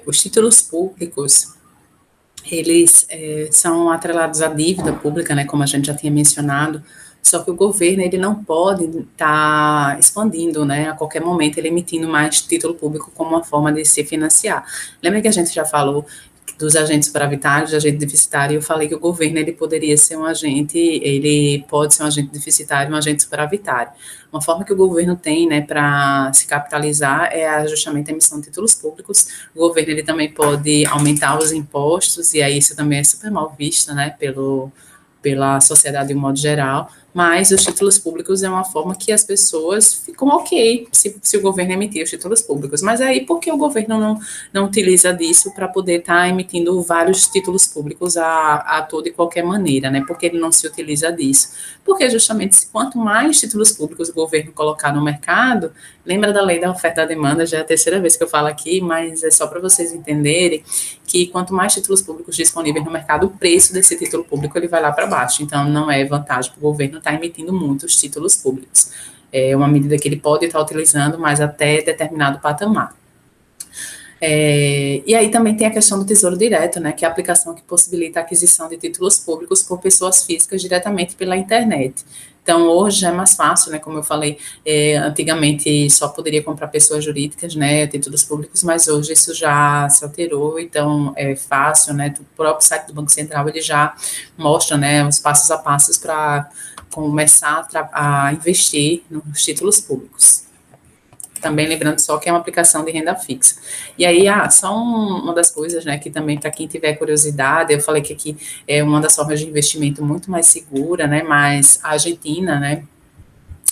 Os títulos públicos, eles são atrelados à dívida pública, né, como a gente já tinha mencionado, só que o governo ele não pode estar expandindo, né, a qualquer momento ele emitindo mais título público como uma forma de se financiar. Lembra que a gente já falou dos agentes superavitários, agente deficitário, eu falei que o governo ele poderia ser um agente, ele pode ser um agente deficitário, um agente superavitário. Uma forma que o governo tem, né, para se capitalizar é justamente a emissão de títulos públicos. O governo ele também pode aumentar os impostos e aí isso também é super mal visto, né, pela sociedade de um modo geral, mas os títulos públicos é uma forma que as pessoas ficam ok se o governo emitir os títulos públicos, mas aí por que o governo não utiliza disso para poder estar emitindo vários títulos públicos a toda e qualquer maneira, né? Porque ele não se utiliza disso? Porque justamente quanto mais títulos públicos o governo colocar no mercado, lembra da lei da oferta e da demanda, já é a terceira vez que eu falo aqui, mas é só para vocês entenderem que quanto mais títulos públicos disponíveis no mercado, o preço desse título público ele vai lá para baixo. Então, não é vantagem para o governo estar emitindo muitos títulos públicos. É uma medida que ele pode estar utilizando, mas até determinado patamar. E aí também tem a questão do Tesouro Direto, né, que é a aplicação que possibilita a aquisição de títulos públicos por pessoas físicas diretamente pela internet. Então, hoje é mais fácil, né, como eu falei, antigamente só poderia comprar pessoas jurídicas, né, títulos públicos, mas hoje isso já se alterou, então é fácil, né, o próprio site do Banco Central, ele já mostra, né, os passos a passos para começar a investir nos títulos públicos. Também lembrando só que é uma aplicação de renda fixa. E aí, só uma das coisas, né, que também para quem tiver curiosidade, eu falei que aqui é uma das formas de investimento muito mais segura, né, mas a Argentina, né,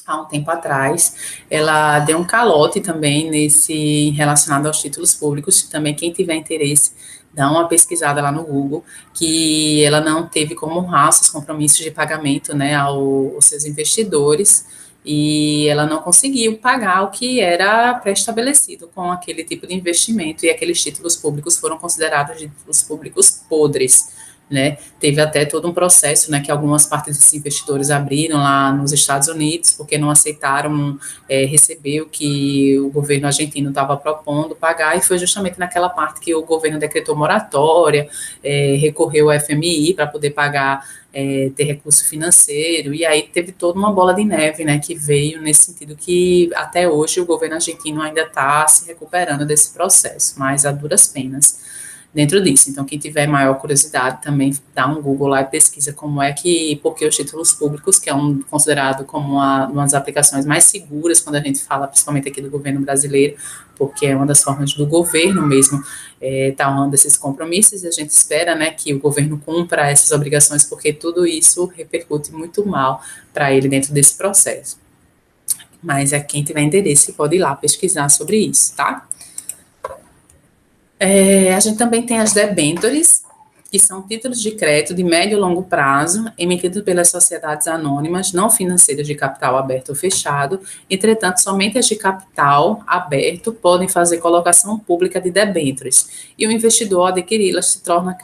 há um tempo atrás, ela deu um calote também nesse relacionado aos títulos públicos, também quem tiver interesse, dá uma pesquisada lá no Google, que ela não teve como honrar seus compromissos de pagamento, né, aos seus investidores, e ela não conseguiu pagar o que era pré-estabelecido com aquele tipo de investimento, e aqueles títulos públicos foram considerados títulos públicos podres, né? Teve até todo um processo, né, que algumas partes desses investidores abriram lá nos Estados Unidos, porque não aceitaram receber o que o governo argentino estava propondo pagar, e foi justamente naquela parte que o governo decretou moratória, recorreu ao FMI para poder pagar, ter recurso financeiro, e aí teve toda uma bola de neve, né, que veio nesse sentido que até hoje o governo argentino ainda está se recuperando desse processo, mas a duras penas dentro disso. Então, quem tiver maior curiosidade também dá um Google lá e pesquisa como é que, porque os títulos públicos, que é considerado como uma das aplicações mais seguras quando a gente fala, principalmente aqui do governo brasileiro, porque é uma das formas do governo mesmo estar honrando esses compromissos, e a gente espera, né, que o governo cumpra essas obrigações, porque tudo isso repercute muito mal para ele dentro desse processo. Mas quem tiver interesse pode ir lá pesquisar sobre isso, tá? A gente também tem as debêntures, que são títulos de crédito de médio e longo prazo, emitidos pelas sociedades anônimas não financeiras de capital aberto ou fechado. Entretanto, somente as de capital aberto podem fazer colocação pública de debêntures, e o investidor, ao adquiri-las, se torna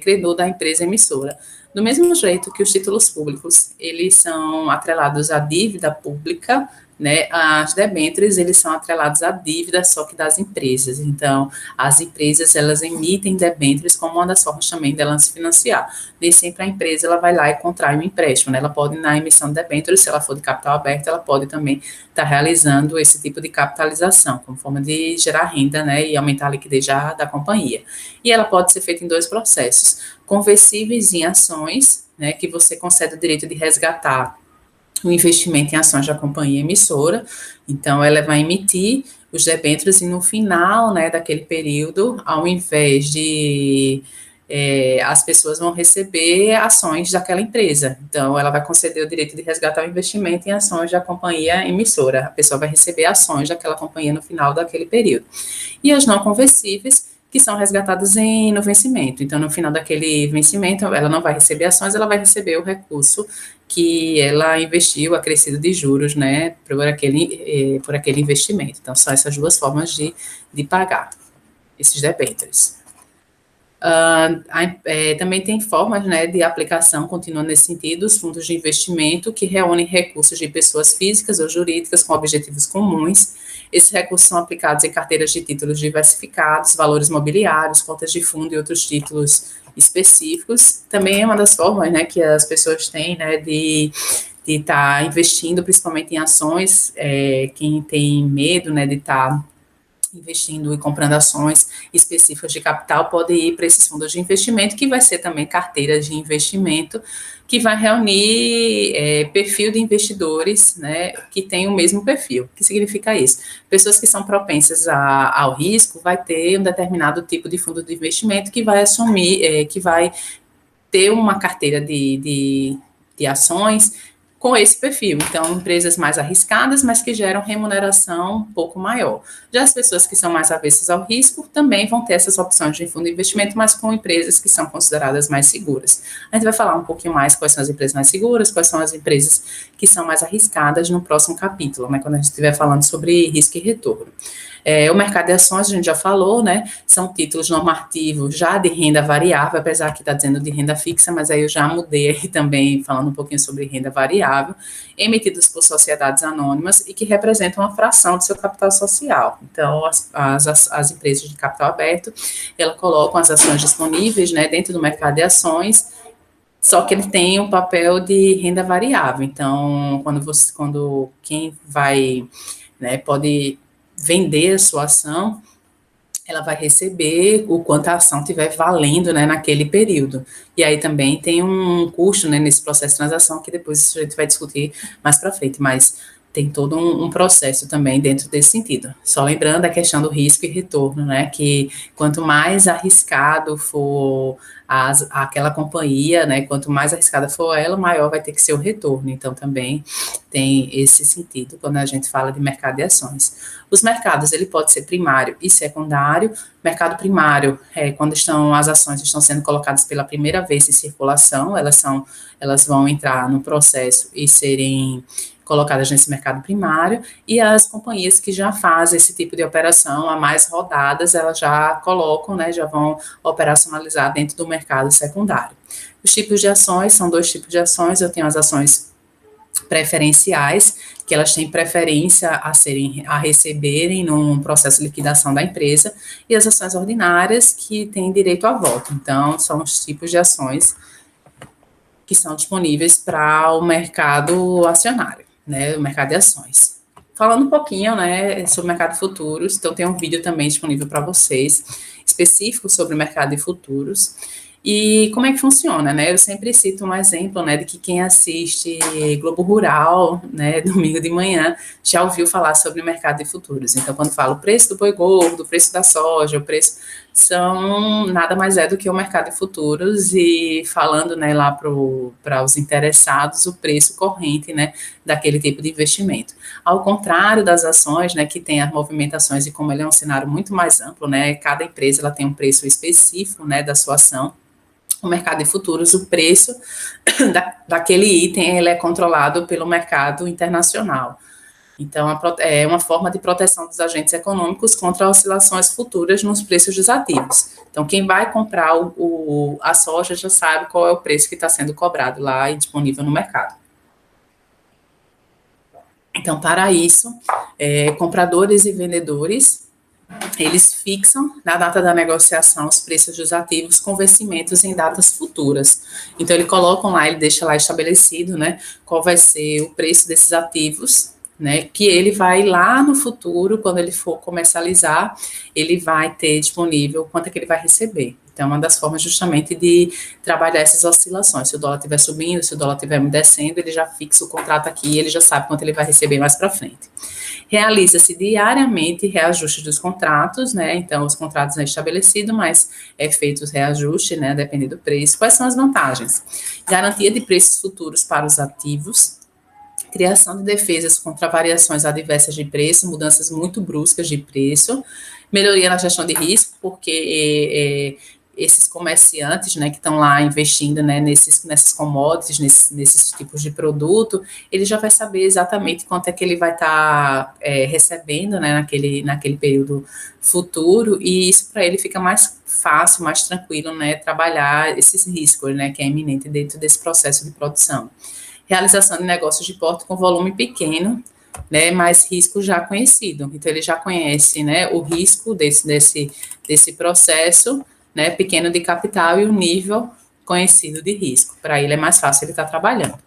credor da empresa emissora. Do mesmo jeito que os títulos públicos, eles são atrelados à dívida pública, né, as debêntures, eles são atrelados à dívida, só que das empresas. Então, as empresas, elas emitem debêntures como uma das formas também delas se financiar. Nem sempre a empresa, ela vai lá e contrai um empréstimo, né? Ela pode, na emissão de debêntures, se ela for de capital aberto, ela pode também estar realizando esse tipo de capitalização, como forma de gerar renda, né, e aumentar a liquidez da companhia. E ela pode ser feita em dois processos: conversíveis em ações, né, que você concede o direito de resgatar o investimento em ações da companhia emissora. Então, ela vai emitir os debêntures e no final, né, daquele período, ao invés de as pessoas vão receber ações daquela empresa. Então, ela vai conceder o direito de resgatar o investimento em ações da companhia emissora. A pessoa vai receber ações daquela companhia no final daquele período. E as não conversíveis, que são resgatadas no vencimento. Então, no final daquele vencimento, ela não vai receber ações, ela vai receber o recurso que ela investiu, acrescido de juros, né, por aquele investimento. Então, são essas duas formas de pagar esses debêntures. Também tem formas, né, de aplicação contínua nesse sentido, os fundos de investimento que reúnem recursos de pessoas físicas ou jurídicas com objetivos comuns. Esses recursos são aplicados em carteiras de títulos diversificados, valores mobiliários, cotas de fundo e outros títulos específicos. Também é uma das formas, né, que as pessoas têm, né, de estar investindo, principalmente em ações, quem tem medo, né, de estar investindo e comprando ações específicas de capital, pode ir para esses fundos de investimento, que vai ser também carteira de investimento, que vai reunir perfil de investidores, né, que tem o mesmo perfil. O que significa isso? Pessoas que são propensas ao risco, vai ter um determinado tipo de fundo de investimento que vai assumir, que vai ter uma carteira de ações com esse perfil. Então, empresas mais arriscadas, mas que geram remuneração um pouco maior. Já as pessoas que são mais avessas ao risco também vão ter essas opções de fundo de investimento, mas com empresas que são consideradas mais seguras. A gente vai falar um pouquinho mais quais são as empresas mais seguras, quais são as empresas que são mais arriscadas no próximo capítulo, né, quando a gente estiver falando sobre risco e retorno. O mercado de ações, a gente já falou, né, são títulos normativos já de renda variável, apesar que está dizendo de renda fixa, mas aí eu já mudei aí também, falando um pouquinho sobre renda variável, emitidos por sociedades anônimas e que representam uma fração do seu capital social. Então, as empresas de capital aberto, elas colocam as ações disponíveis, né, dentro do mercado de ações, só que ele tem um papel de renda variável. Então, quando quem vai, né, pode vender a sua ação, ela vai receber o quanto a ação estiver valendo, né, naquele período. E aí também tem um custo, né, nesse processo de transação, que depois a gente vai discutir mais para frente, mas tem todo um processo também dentro desse sentido. Só lembrando a questão do risco e retorno, né, que quanto mais arriscado for aquela companhia, né, quanto mais arriscada for ela, maior vai ter que ser o retorno. Então, também tem esse sentido quando a gente fala de mercado de ações. Os mercados, ele pode ser primário e secundário. Mercado primário é quando as ações estão sendo colocadas pela primeira vez em circulação, elas vão entrar no processo e serem colocadas nesse mercado primário, e as companhias que já fazem esse tipo de operação, a mais rodadas, elas já colocam, né, já vão operacionalizar dentro do mercado secundário. Os tipos de ações, são dois tipos de ações, eu tenho as ações preferenciais, que elas têm preferência a receberem num processo de liquidação da empresa, e as ações ordinárias, que têm direito a voto. Então, são os tipos de ações que são disponíveis para o mercado acionário, né, o mercado de ações. Falando um pouquinho, né, sobre o mercado de futuros, então tem um vídeo também disponível para vocês, específico sobre o mercado de futuros. E como é que funciona, né? Eu sempre cito um exemplo, né, de que quem assiste Globo Rural, né, domingo de manhã, já ouviu falar sobre o mercado de futuros. Então, quando falo o preço do boi gordo, o preço da soja, o preço são nada mais é do que o mercado de futuros, e falando, né, lá para os interessados o preço corrente, né, daquele tipo de investimento. Ao contrário das ações, né, que tem as movimentações, e como ele é um cenário muito mais amplo, né, cada empresa ela tem um preço específico, né, da sua ação. O mercado de futuros, o preço daquele item, ele é controlado pelo mercado internacional. Então, é uma forma de proteção dos agentes econômicos contra oscilações futuras nos preços dos ativos. Então, quem vai comprar a soja já sabe qual é o preço que está sendo cobrado lá e disponível no mercado. Então, para isso, compradores e vendedores, eles fixam, na data da negociação, os preços dos ativos com vencimentos em datas futuras. Então, ele deixa lá estabelecido, né, qual vai ser o preço desses ativos, né, que ele vai lá no futuro, quando ele for comercializar, ele vai ter disponível quanto é que ele vai receber. Então, é uma das formas justamente de trabalhar essas oscilações. Se o dólar estiver subindo, se o dólar estiver descendo, ele já fixa o contrato aqui, ele já sabe quanto ele vai receber mais para frente. Realiza-se diariamente reajustes dos contratos, né? Então, os contratos é estabelecido, mas é feito os reajustes, né? Dependendo do preço. Quais são as vantagens? Garantia de preços futuros para os ativos, criação de defesas contra variações adversas de preço, mudanças muito bruscas de preço, melhoria na gestão de risco, porque esses comerciantes, né, que estão lá investindo, né, nessas commodities, nesses tipos de produto, ele já vai saber exatamente quanto é que ele vai estar recebendo, né, naquele período futuro, e isso para ele fica mais fácil, mais tranquilo, né, trabalhar esses riscos, né, que é iminente dentro desse processo de produção. Realização de negócios de porte com volume pequeno, né, mas risco já conhecido. Então, ele já conhece, né, o risco desse processo, né, pequeno de capital e o nível conhecido de risco. Para ele é mais fácil ele estar trabalhando.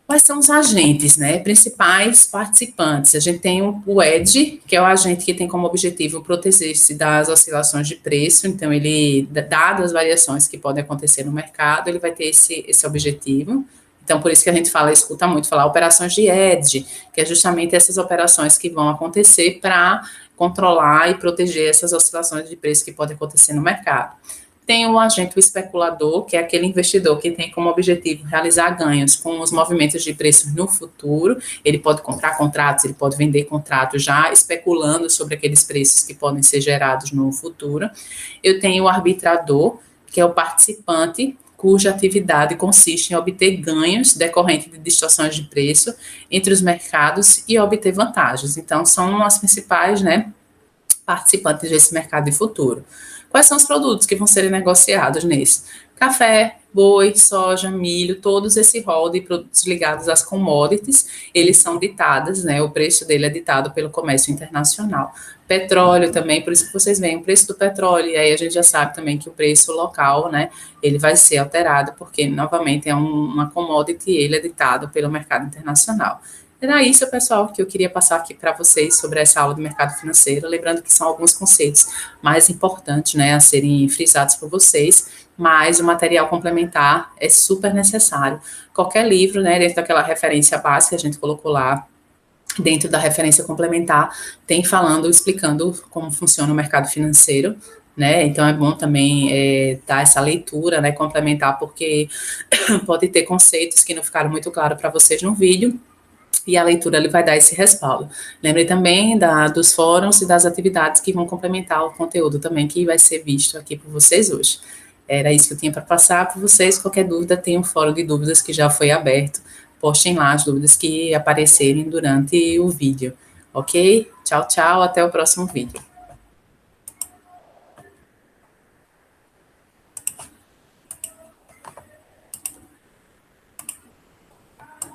Quais são os agentes, né, principais participantes? A gente tem o ED, que é o agente que tem como objetivo proteger-se das oscilações de preço, então ele, dado as variações que podem acontecer no mercado, ele vai ter esse objetivo. Então, por isso que a gente escuta muito falar operações de ED, que é justamente essas operações que vão acontecer para controlar e proteger essas oscilações de preço que podem acontecer no mercado. Tem o agente, o especulador, que é aquele investidor que tem como objetivo realizar ganhos com os movimentos de preços no futuro. Ele pode comprar contratos, ele pode vender contratos já especulando sobre aqueles preços que podem ser gerados no futuro. Eu tenho o arbitrador, que é o participante cuja atividade consiste em obter ganhos decorrentes de distorções de preço entre os mercados e obter vantagens. Então, são as principais, né, participantes desse mercado de futuro. Quais são os produtos que vão ser negociados nesse? Café, boi, soja, milho, todos esse rol de produtos ligados às commodities, eles são ditados, né? O preço dele é ditado pelo comércio internacional. Petróleo também, por isso que vocês veem o preço do petróleo, e aí a gente já sabe também que o preço local, né, ele vai ser alterado, porque, novamente, é uma commodity e ele é ditado pelo mercado internacional. Era isso, pessoal, que eu queria passar aqui para vocês sobre essa aula de mercado financeiro, lembrando que são alguns conceitos mais importantes, né, a serem frisados por vocês, mas o material complementar é super necessário. Qualquer livro, né, dentro daquela referência básica que a gente colocou lá, dentro da referência complementar, tem falando, explicando como funciona o mercado financeiro, né, então é bom também dar essa leitura, né, complementar, porque pode ter conceitos que não ficaram muito claros para vocês no vídeo, e a leitura ele vai dar esse respaldo. Lembre também dos fóruns e das atividades que vão complementar o conteúdo também que vai ser visto aqui por vocês hoje. Era isso que eu tinha para passar para vocês. Qualquer dúvida, tem um fórum de dúvidas que já foi aberto. Postem lá as dúvidas que aparecerem durante o vídeo. Ok? Tchau, tchau. Até o próximo vídeo.